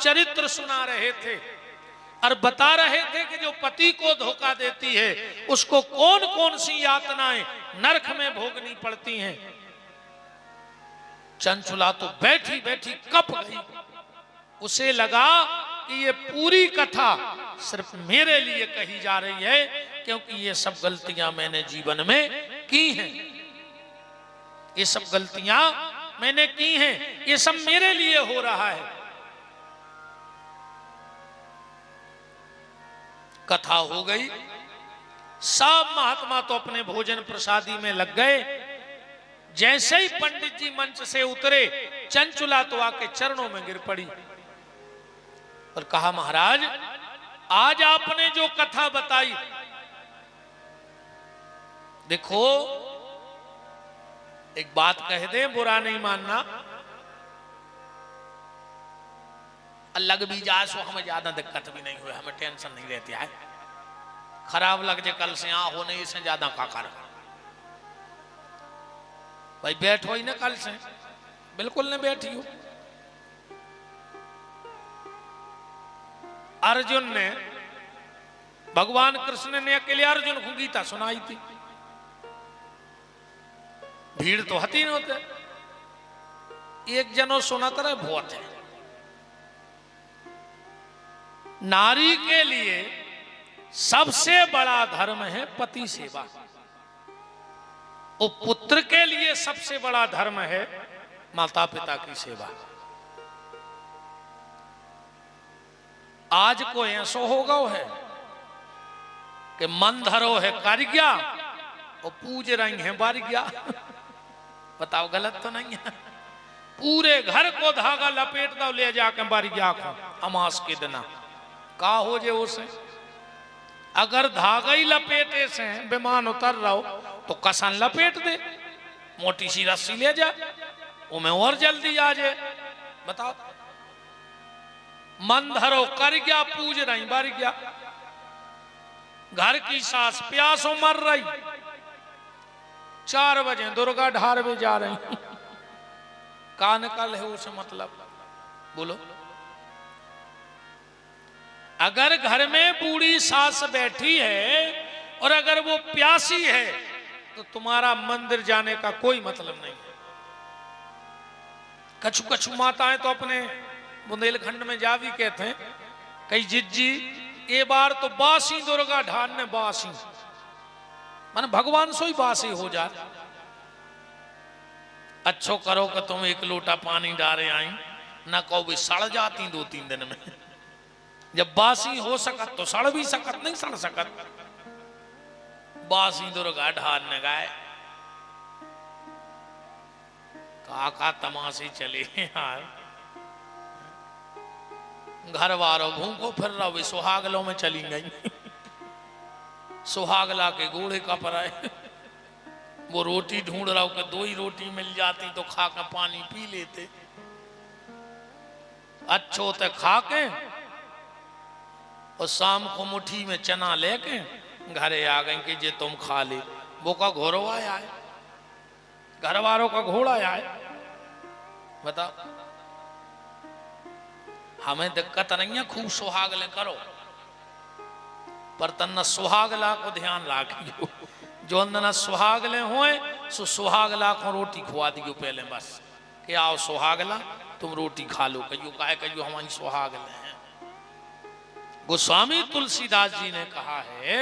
चरित्र सुना रहे थे और बता रहे थे कि जो पति को धोखा देती है उसको कौन कौन सी यातनाएं नरक में भोगनी पड़ती हैं। चंचुला तो बैठी बैठी कप गई। उसे लगा कि ये पूरी कथा सिर्फ मेरे लिए कही जा रही है, क्योंकि ये सब गलतियां मैंने जीवन में की हैं। ये सब गलतियां मैंने की हैं, ये सब मेरे लिए हो रहा है। कथा हो गई, सब महात्मा तो अपने भोजन प्रसादी में लग गए। जैसे ही पंडित जी मंच से उतरे, चंचुला तो आके चरणों में गिर पड़ी और कहा, महाराज आज आपने जो कथा बताई, देखो एक बात कह दे, बुरा नहीं मानना, लग भी जाए सो हमें ज्यादा दिक्कत भी नहीं हुई, हमें टेंशन नहीं रहती है। खराब लग जाए कल से यहां होने इससे ज्यादा का कर भाई, बैठो ही ना कल से, बिल्कुल न बैठी हो। अर्जुन ने, भगवान कृष्ण ने अकेले अर्जुन को गीता सुनाई थी। भीड़ तो हती नहीं होते, एक जनो सुनाता रहे बहुत है। नारी के लिए सबसे बड़ा धर्म है पति सेवा, और पुत्र के लिए सबसे बड़ा धर्म है माता पिता की सेवा। आज को ऐसो होगा है कि मन धरो है कारिज्ञा और पूज रही है बारिज्ञा। बताओ गलत तो नहीं है? पूरे घर को धागा लपेट दो, ले जाकर बारिज्ञा को अमास के दिन का हो जे उसे। अगर धागा ही लपेटे से विमान उतर रहा हो तो कसन लपेट दे, मोटी सी रस्सी ले जा, उमें और जल्दी आ जाए। बताओ, मन धरो कर गया, पूज रही बार गया। घर की सास प्यासों मर रही, 4 बजे दुर्गा ढार में जा रही, का निकल है उसे मतलब बोलो। अगर घर में बूढ़ी सास बैठी है और अगर वो प्यासी है तो तुम्हारा मंदिर जाने का कोई मतलब नहीं है। कछु कछु माताएं तो अपने बुंदेलखंड में जा भी कहते हैं, कई जिज्जी ये बार तो बासी दुर्गा ढान ने बासी, माने भगवान सो ही बासी हो जाए। अच्छो करो कि तुम एक लोटा पानी डाले आई, ना कहो भी सड़ जाती 2-3 दिन में। जब बासी हो सकत तो सड़ भी सकत, नहीं सड़ सकत। बासी दुर्गा ढार ने गाय काका तमाशे चले यार। घर वालों भूखो फिर रहा भी सुहागलों में चली गई। सुहागला के घोड़े का पराए, वो रोटी ढूंढ रहा हो कि 2 ही रोटी मिल जाती तो खा के पानी पी लेते। अच्छो ते खा के और शाम को मुट्ठी में चना लेके घरे आ गए कि जे तुम खा ले। वो का घोड़ो आया है, घर वालों का घोड़ा आया है। बताओ, हमें दिक्कत नहीं है, खूब सुहागले करो, पर तन्ना सुहागला को ध्यान रखियो। जो अंदर सुहागले हुए सो सुहागला को रोटी खुआ दियो पहले, बस कि आओ सुहागला तुम रोटी खा लो। कहियो काहे कहियो हमारी सुहागले हैं। गोस्वामी तुलसीदास जी ने कहा है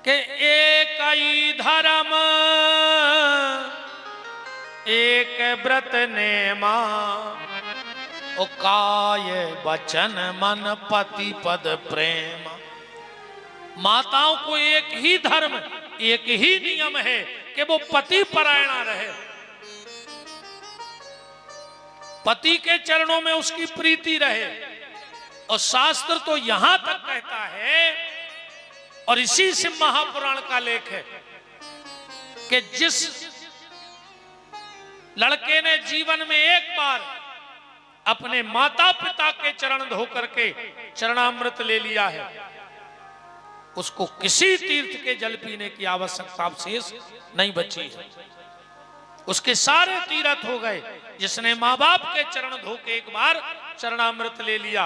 कि एक ही धर्म एक व्रत नेमा, ओ काय वचन मन पति पद प्रेम। माताओं को एक ही धर्म, एक ही नियम है कि वो पति परायणा रहे, पति के चरणों में उसकी प्रीति रहे। और शास्त्र तो यहां तक कहता है, और इसी से महापुराण का लेख है कि जिस लड़के ने जीवन में एक बार अपने माता पिता के चरण धो करके चरणामृत ले लिया है, उसको किसी तीर्थ के जल पीने की आवश्यकता शेष नहीं बची है। उसके सारे तीर्थ हो गए। जिसने माँ बाप के चरण धो के एक बार चरणामृत ले लिया,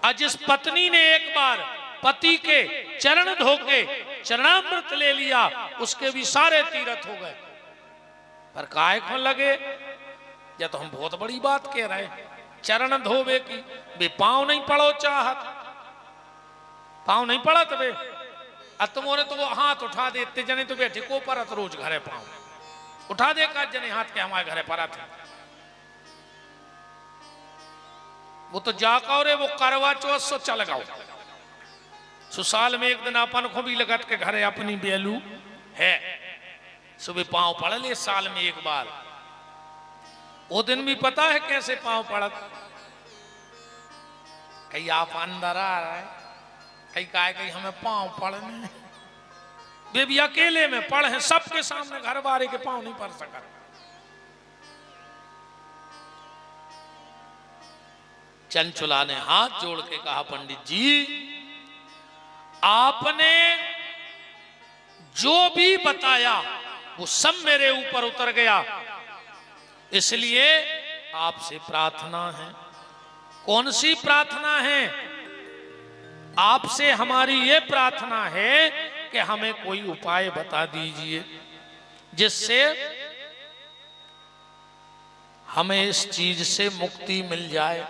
और जिस पत्नी ने एक बार पति के चरण धो के चरणामृत ले लिया, उसके भी सारे तीर्थ हो गए। पर काय को लगे, या तो हम बहुत बड़ी बात कह रहे हैं, चरण धोवे की बे पांव नहीं पड़ो चाहत, पांव नहीं पड़त बे, तुमने तो वो हाथ उठा दे, इतने जने तो बैठे को परत रोज घरे पांव उठा दे, का जने हाथ के हमारे घरे परत है। वो तो जाका रे वो करवा चौथ सो चल गाओ, सुसाल में एक दिन अपन को भी लगत के घरे अपनी बेलू है, सुबह पांव पड़ ले साल में एक बार। वो दिन भी पता है कैसे पांव पड़त, कहीं आप अंदर आ रहा है, कहीं काय कहीं हमें पांव पड़ने, वे भी अकेले में पढ़ हैं, सबके सामने घर वाले के पांव नहीं पड़ सका। चंचुला ने हाथ जोड़ के कहा, पंडित जी आपने जो भी बताया वो सब मेरे ऊपर उतर गया, इसलिए आपसे प्रार्थना है। कौन सी प्रार्थना है? आपसे हमारी ये प्रार्थना है कि हमें कोई उपाय बता दीजिए जिससे हमें इस चीज से मुक्ति मिल जाए।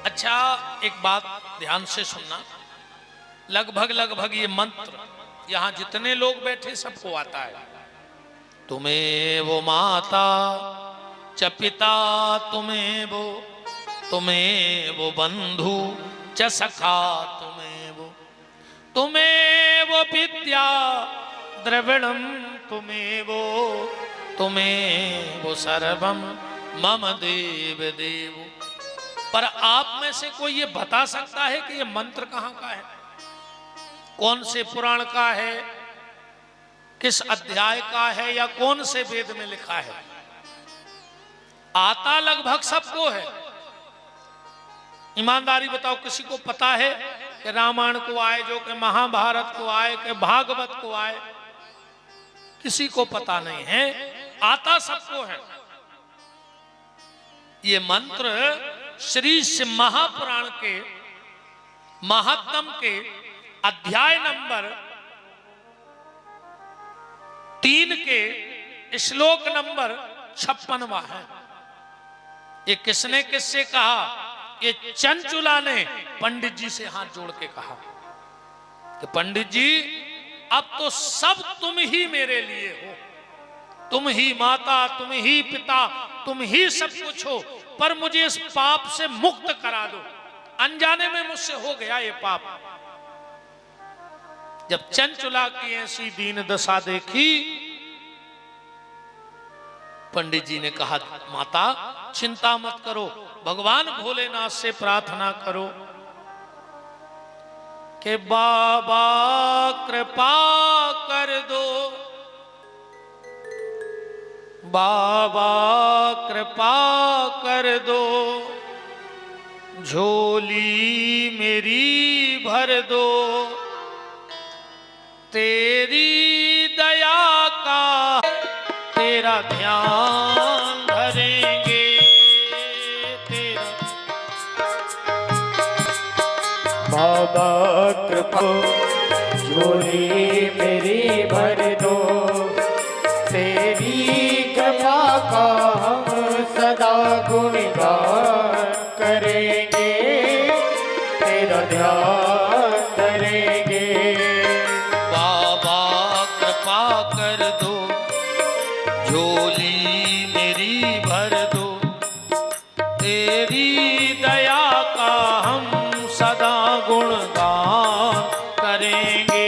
अच्छा, एक बात ध्यान से सुनना, लगभग ये मंत्र यहां जितने लोग बैठे सबको आता है। तुम्हें वो माता च पिता, तुम्हें वो बंधु च सखा, तुम्हें वो विद्या द्रविणम, तुम्हें वो सर्वम मम देव देव। पर आप में से कोई ये बता सकता है कि ये मंत्र कहां का है, कौन से पुराण का है, किस अध्याय का है, या कौन से वेद में लिखा है? आता लगभग सबको है। ईमानदारी बताओ, किसी को पता है कि रामायण को आए, जो कि महाभारत को आए, कि भागवत को आए? किसी को पता नहीं है, आता सबको है। ये मंत्र श्री शिव महापुराण के महात्म के अध्याय नंबर 3 के श्लोक नंबर 56वां है। ये किसने किससे कहा? ये चंचुला ने पंडित जी से हाथ जोड़ के कहा कि पंडित जी अब तो सब तुम ही मेरे लिए हो, तुम ही माता, तुम ही पिता, तुम ही सब कुछ हो, पर मुझे इस पाप से मुक्त करा दो। अनजाने में मुझसे हो गया ये पाप। जब चंचुला की ऐसी दीन दशा देखी, पंडित जी ने कहा, माता चिंता मत करो, भगवान भोलेनाथ से प्रार्थना करो कि बाबा कृपा कर दो, बाबा कृपा कर दो, झोली मेरी भर दो, तेरी दया का तेरा ध्यान धरेंगे, तेरा बाबा कृपा झोली मेरी भर दो, तेरी कृपा का हम सदा गुणगान करेंगे, तेरा ध्यान धरेंगे। बाबा कृपा कर दो, झोली मेरी भर दो, तेरी दया का हम सदा गुणगान करेंगे,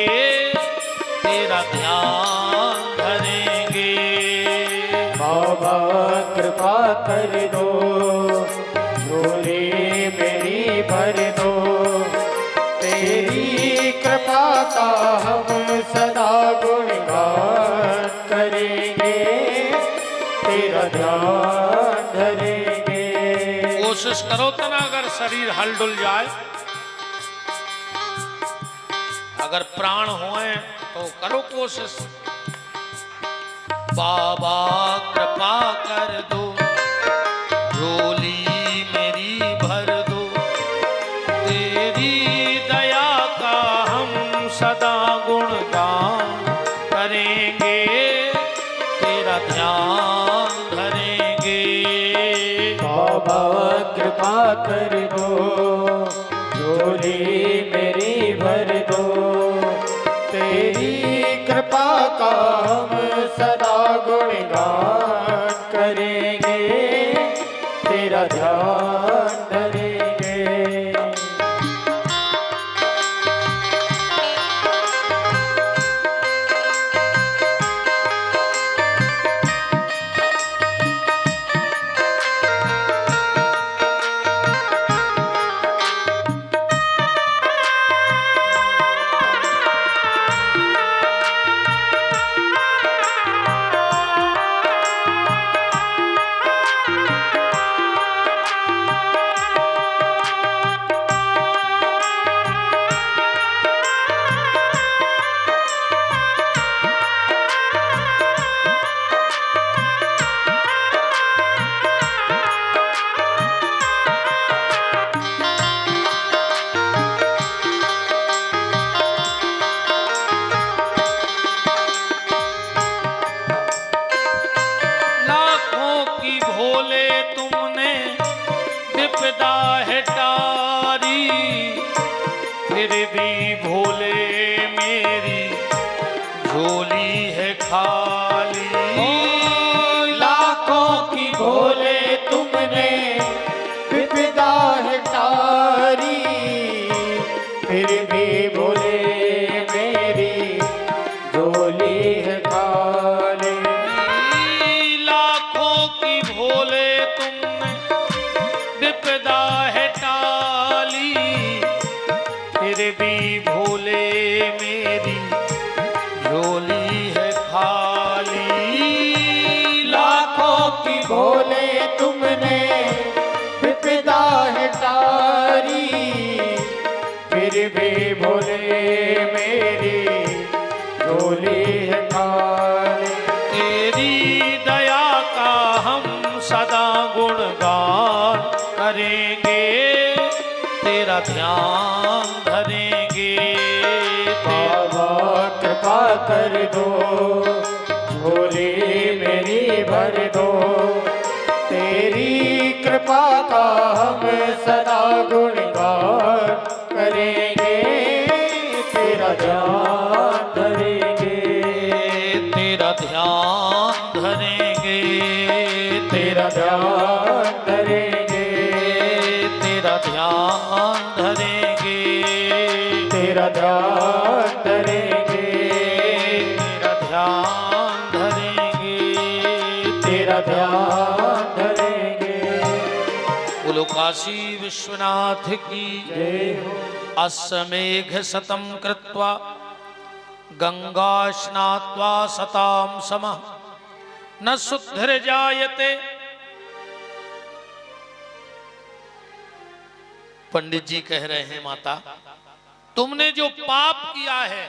तेरा ध्यान धरेंगे। बाबा कृपा कर दो, झोली मेरी भर दो, तेरी कृपा का हम सदा गुणगान करेंगे, तेरा ध्यान धरेंगे। कोशिश करो तो ना, अगर शरीर हल डुल जाए, अगर प्राण होए तो करो कोशिश, बाबा कृपा कर दो, झोली मेरी भर दो, तेरी दया का हम सदा गुणगान करेंगे, तेरा ध्यान धरेंगे। बाबा कृपा कर दो, झोली मेरी भर दो, तेरी कृपा का हम सदा गुणगान करेंगे, तेरा ध्यान धरेंगे। विपदा है टारी, फिर भी भोले मेरी झोली है खाली। लाखों की भोले तुमने विपदा है टारी, फिर भी भोले मेरी झोली है खाली। लाखों की भोले तुमने विपदा है टाली, फिर भी भोले मेरी झोली है खाली। लाखों की भोले तुमने विपदा है टारी, फिर भी भोले मेरी झोली है खाली। तेरी दया का हम सदा गुणगान करेंगे, तेरा ध्यान धरेंगे। बाबा कृपा कर दो, झोली मेरी भर दो, तेरी कृपा का हम सदा गुणगान करेंगे, तेरा ध्यान धरेंगे। तेरा ध्यान धरेंगे, तेरा ध्यान धरेंगे, तेरा ध्यान धरेंगे, तेरा ध्यान धरेंगे, तेरा ध्यान धरेंगे, तेरा ध्यान धरेंगे। बोलो काशी विश्वनाथ की जय हो। अश्वमेघ शतम कृत्वा गंगा स्नात्वा सताम समः न शुद्धिर्जायते। पंडित जी कह रहे हैं, माता तुमने जो पाप किया है,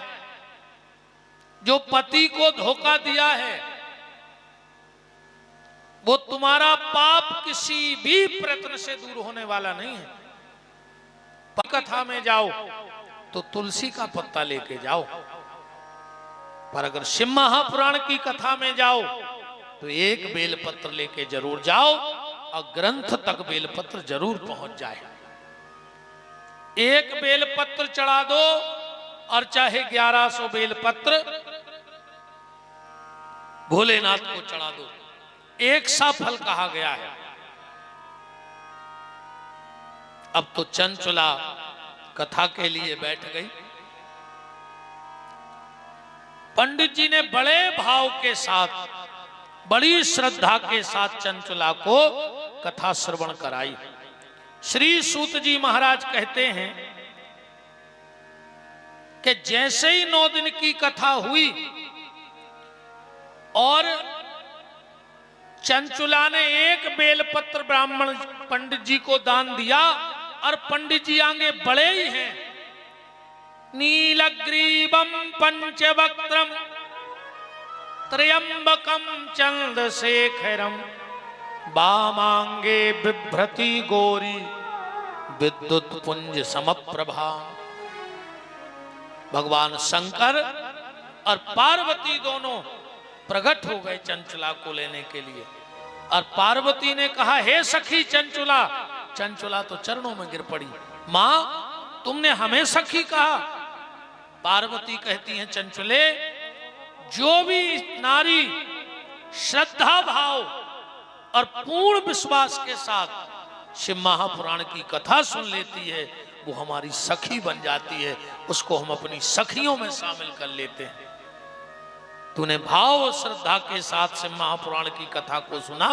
जो पति को धोखा दिया है, वो तुम्हारा पाप किसी भी प्रयत्न से दूर होने वाला नहीं है। कथा में जाओ तो तुलसी का पत्ता लेके जाओ, पर अगर शिव महापुराण की कथा में जाओ तो एक बेलपत्र लेके जरूर जाओ, और ग्रंथ तक बेलपत्र जरूर पहुंच जाए। एक बेलपत्र चढ़ा दो और चाहे 1100 बेलपत्र भोलेनाथ को चढ़ा दो, एक सा फल कहा गया है। अब तो चंचला कथा के लिए बैठ गई। पंडित जी ने बड़े भाव के साथ, बड़ी श्रद्धा के साथ चंचला को कथा श्रवण कराई। श्री सूत जी महाराज कहते हैं कि जैसे ही 9 दिन की कथा हुई और चंचुला ने एक बेलपत्र ब्राह्मण पंडित जी को दान दिया, और पंडित जी आगे बड़े ही हैं, नीलग्रीवम पंचवक्त्रम त्र्यंबकम चंद्रशेखरम वामांगे बिभ्रति गौरी विद्युत पुंज समप्रभा। भगवान शंकर और पार्वती दोनों प्रकट हो गए चंचुला को लेने के लिए। और पार्वती ने कहा, हे सखी चंचुला। चंचुला तो चरणों में गिर पड़ी, मां तुमने हमें सखी कहा। पार्वती कहती हैं, चंचुले, जो भी नारी श्रद्धा भाव और पूर्ण विश्वास के साथ शिव महापुराण की कथा सुन लेती है, वो हमारी सखी बन जाती है, उसको हम अपनी सखियों में शामिल कर लेते हैं। तूने भाव और श्रद्धा के साथ शिव महापुराण की कथा को सुना,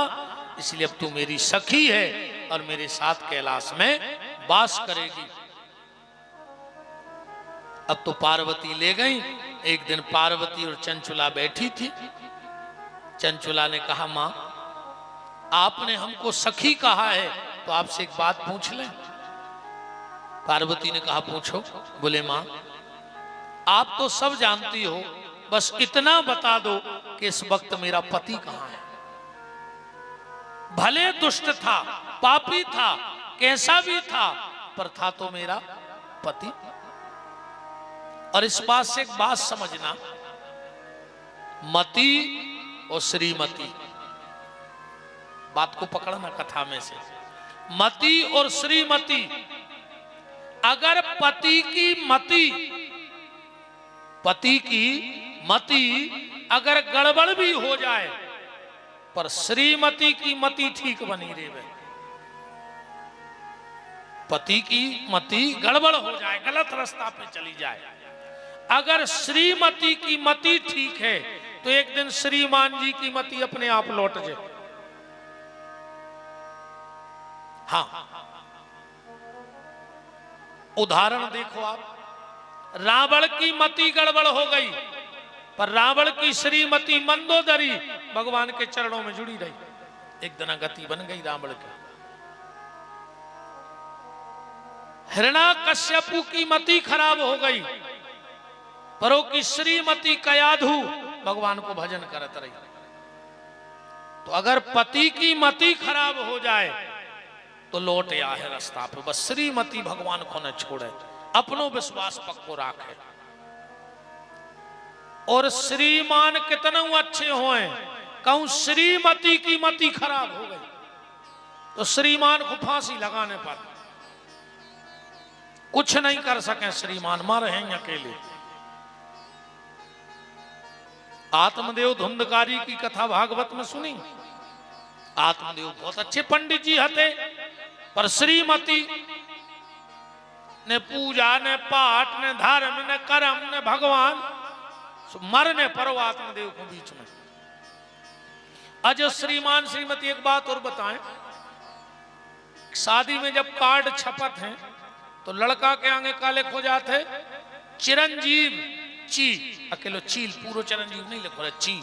इसलिए अब तू मेरी सखी है और मेरे साथ कैलाश में वास करेगी। अब तो पार्वती ले गई। एक दिन पार्वती और चंचुला बैठी थी। चंचुला ने कहा, मां आपने हमको सखी कहा है, तो आपसे एक बात पूछ लें। पार्वती ने कहा, पूछो। बोले, मां आप तो सब जानती हो, बस इतना बता दो कि इस वक्त मेरा पति कहां है। भले दुष्ट था, पापी था, कैसा भी था, पर था तो मेरा पति। और इस बात से एक बात समझना, मति और श्रीमती, बात को पकड़ना कथा में से। मति और श्रीमती, अगर पति की मति अगर गड़बड़ भी हो जाए, पर श्रीमती की मति ठीक बनी रहे। पति की मति गड़बड़ हो जाए, गलत रास्ता पे चली जाए, अगर श्रीमती की मति ठीक है, तो एक दिन श्रीमान जी की मति अपने आप लौट जाए। हाँ, उदाहरण देखो आप, रावण की मति गड़बड़ हो गई, पर रावण की श्रीमती मंदोदरी भगवान के चरणों में जुड़ी रही। एक दिन गति बन गई रावण की। हिरण्याकश्यपु की मति खराब हो गई, पर की श्रीमती कयाधु भगवान को भजन करत रही। तो अगर पति की मति खराब हो जाए तो लौट या है रास्ता पे। बस श्रीमती भगवान को न छोड़े, अपनो विश्वास पक्को राखे। और श्रीमान कितने अच्छे होए, कहूं श्रीमती की मति खराब हो गई तो श्रीमान को फांसी लगाने पर कुछ नहीं कर सके। श्रीमान मां रहेंगे अकेले। आत्मदेव धुंधकारी की कथा भागवत में सुनी। आत्मदेव बहुत अच्छे पंडित जी हते, पर श्रीमती ने पूजा ने पाठ ने धर्म ने कर्म ने भगवान, मरने पर आत्मदेव को बीच में। अज श्रीमान श्रीमती एक बात और बताएं, शादी में जब कार्ड छपत हैं तो लड़का के आगे काले खो जाते चिरंजीव ची, अकेलो चील, पूरो चिरंजीव नहीं लिखो रहे, ची।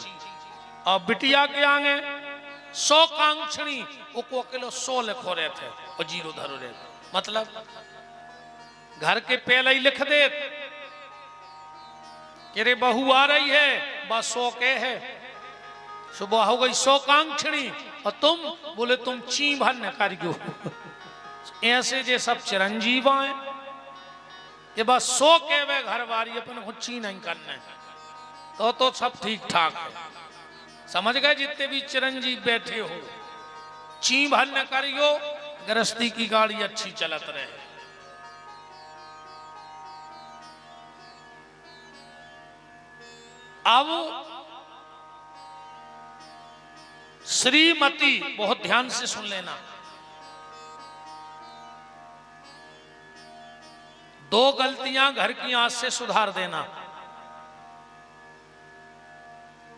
और बिटिया के आगे 100 कांक्षणी, वो अकेलो 100 लिखो रहे थे और 0 धरो रहे। मतलब घर के पहले ही लिख दे कि रे बहू आ रही है, बस 100 के है। सुबह हो गई 100 कांक्षणी और तुम बोले तुम ची भरने कर क्यों। ऐसे जे सब चिरंजीव आए, ये बस 100 के वे घर वारी अपन को ची नहीं करने, तो सब ठीक ठाक है। समझ गए, जितने भी चिरंजीव बैठे हो, ची भरने करियो, गृहस्थी की गाड़ी अच्छी चलत रहे। अब श्रीमती, बहुत ध्यान से सुन लेना, 2 गलतियां घर की आज से सुधार देना।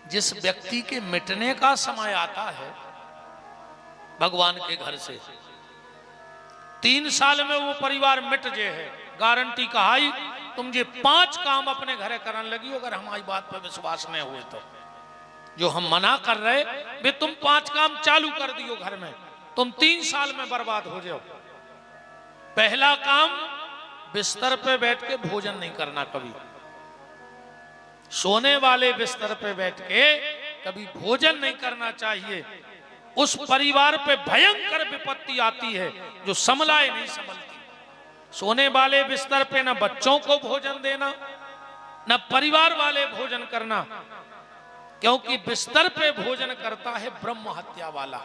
जिस व्यक्ति के मिटने का समय आता है भगवान के घर से, 3 साल में वो परिवार मिट जे है, गारंटी कहाई। तुम जे 5 काम अपने घरे करने लगी, अगर हमारी बात पर विश्वास नहीं हुए तो, जो हम मना कर रहे वे तुम 5 काम चालू कर दियो घर में, तुम 3 साल में बर्बाद हो जाओ। पहला काम, बिस्तर पे बैठ के भोजन नहीं करना कभी। सोने वाले बिस्तर पे बैठ के कभी भोजन नहीं करना चाहिए। उस परिवार पे भयंकर विपत्ति आती है जो संभलाए नहीं संभलती। सोने वाले बिस्तर पे न बच्चों को भोजन देना, न परिवार वाले भोजन करना, क्योंकि बिस्तर पे भोजन करता है ब्रह्म हत्या वाला।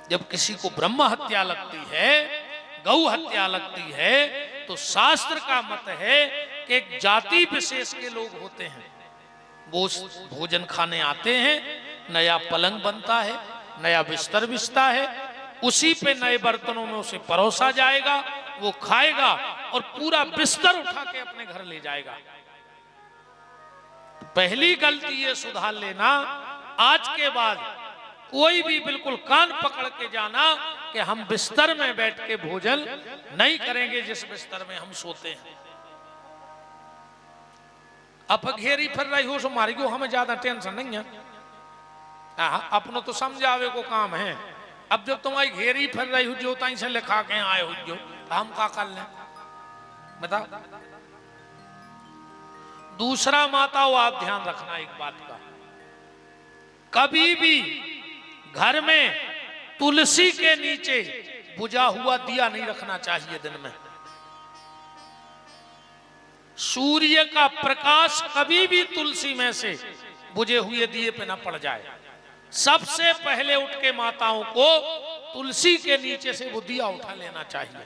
जब किसी को ब्रह्म हत्या लगती है, गौ हत्या लगती है, तो शास्त्र का मत है कि एक जाति विशेष के लोग होते हैं, वो भोजन खाने आते हैं, नया पलंग बनता है, नया बिस्तर बिछता है, उसी पे नए बर्तनों में उसे परोसा जाएगा, वो खाएगा और पूरा बिस्तर उठा के अपने घर ले जाएगा। पहली गलती ये सुधार लेना, आज के बाद कोई भी बिल्कुल कान पकड़ के जाना कि हम बिस्तर में बैठ के भोजन नहीं करेंगे जिस बिस्तर में हम सोते हैं। अब घेरी फिर रही हो सो मारी को, हमें ज्यादा टेंशन नहीं है, अपनों तो समझावे को काम है। अब जब तुम्हारी घेरी फिर रही हो जो ताई से लिखा के आए हो जो, हम का कर लें बताओ। दूसरा माताओ आप ध्यान रखना एक बात का, कभी भी घर में तुलसी के नीचे बुझा हुआ दिया नहीं रखना चाहिए दिन में। सूर्य का प्रकाश कभी भी तुलसी में से बुझे हुए दिए पे ना पड़ जाए। सबसे पहले उठ के माताओं को तुलसी के नीचे से वो दिया उठा लेना चाहिए।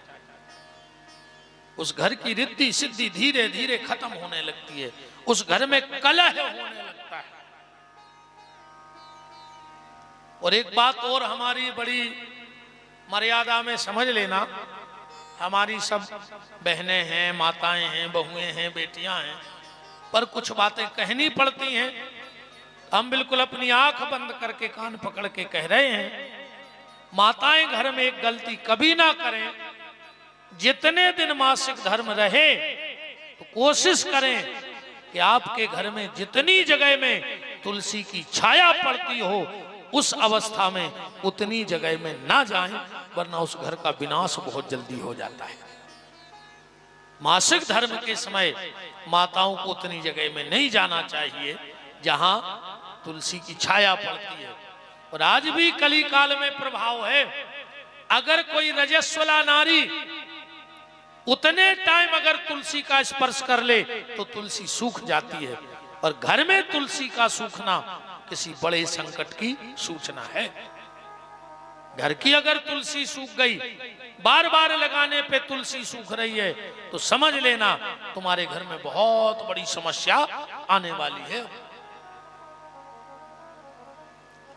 उस घर की रिद्धि सिद्धि धीरे धीरे खत्म होने लगती है, उस घर में कलह होने लगता है। और एक बात और हमारी बड़ी मर्यादा में समझ लेना, हमारी सब बहनें हैं, माताएं हैं, बहुएं हैं, बेटियां हैं, पर कुछ बातें कहनी पड़ती हैं। हम बिल्कुल अपनी आंख बंद करके कान पकड़ के कह रहे हैं, माताएं घर में एक गलती कभी ना करें। जितने दिन मासिक धर्म रहे तो कोशिश करें कि आपके घर में जितनी जगह में तुलसी की छाया पड़ती हो, उस अवस्था में उतनी जगह में ना जाएं, वरना उस घर का विनाश बहुत जल्दी हो जाता है। मासिक धर्म के समय माताओं को उतनी जगह में नहीं जाना चाहिए जहां तुलसी की छाया पड़ती है। और आज भी कली काल में प्रभाव है, अगर कोई रजस्वला नारी उतने टाइम अगर तुलसी का स्पर्श कर ले तो तुलसी सूख जाती है, और घर में तुलसी का सूखना किसी बड़े संकट की सूचना है। घर की अगर तुलसी सूख गई, बार बार लगाने पे तुलसी सूख रही है, तो समझ लेना तुम्हारे घर में बहुत बड़ी समस्या आने वाली है।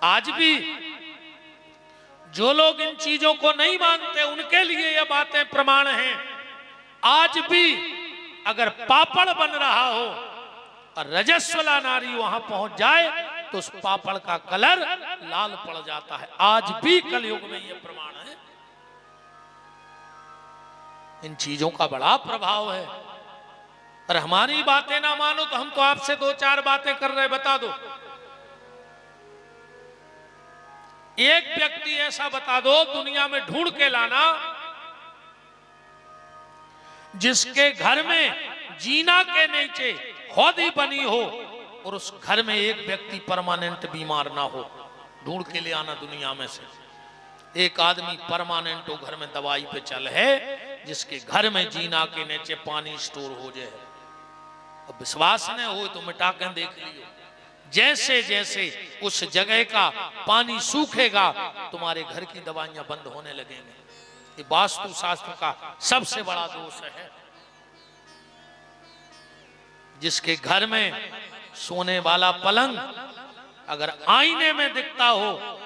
आज भी जो लोग इन चीजों को नहीं मानते उनके लिए ये बातें प्रमाण हैं। आज भी अगर पापड़ बन रहा हो और रजस्वला नारी वहां पहुंच जाए तो उस पापड़ का कलर लाल पड़ जाता है। आज भी कलयुग में यह प्रमाण है। इन चीजों का बड़ा प्रभाव है। और हमारी बातें ना मानो तो हम तो आपसे दो चार बातें कर रहे, बता दो एक व्यक्ति ऐसा बता दो दुनिया में ढूंढ के लाना जिसके घर में जीना के नीचे हौदी बनी हो और उस घर में एक व्यक्ति परमानेंट बीमार ना हो। ढूंढ के ले आना दुनिया में से एक आदमी परमानेंट हो घर में दवाई पे चल है, जिसके घर में जीना के नीचे पानी स्टोर हो जाए। अब विश्वास न हो तो मिटा कर देख लियो, जैसे जैसे उस जगह का पानी सूखेगा तुम्हारे घर की दवाइयां बंद होने लगेंगी। ये वास्तु शास्त्र का सबसे बड़ा दोष है। जिसके घर में सोने वाला पलंग अगर आईने में दिखता हो,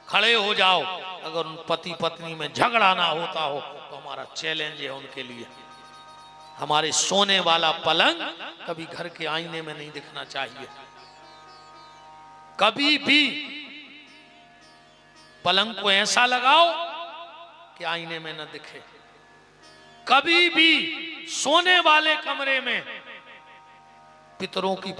खड़े हो जाओ। अगर उन पति पत्नी में झगड़ा ना होता हो तो हमारा चैलेंज है उनके लिए। हमारे सोने वाला पलंग कभी घर के आईने में नहीं दिखना चाहिए। कभी भी पलंग को ऐसा लगाओ कि आईने में न दिखे। कभी भी सोने वाले कमरे में पितरों की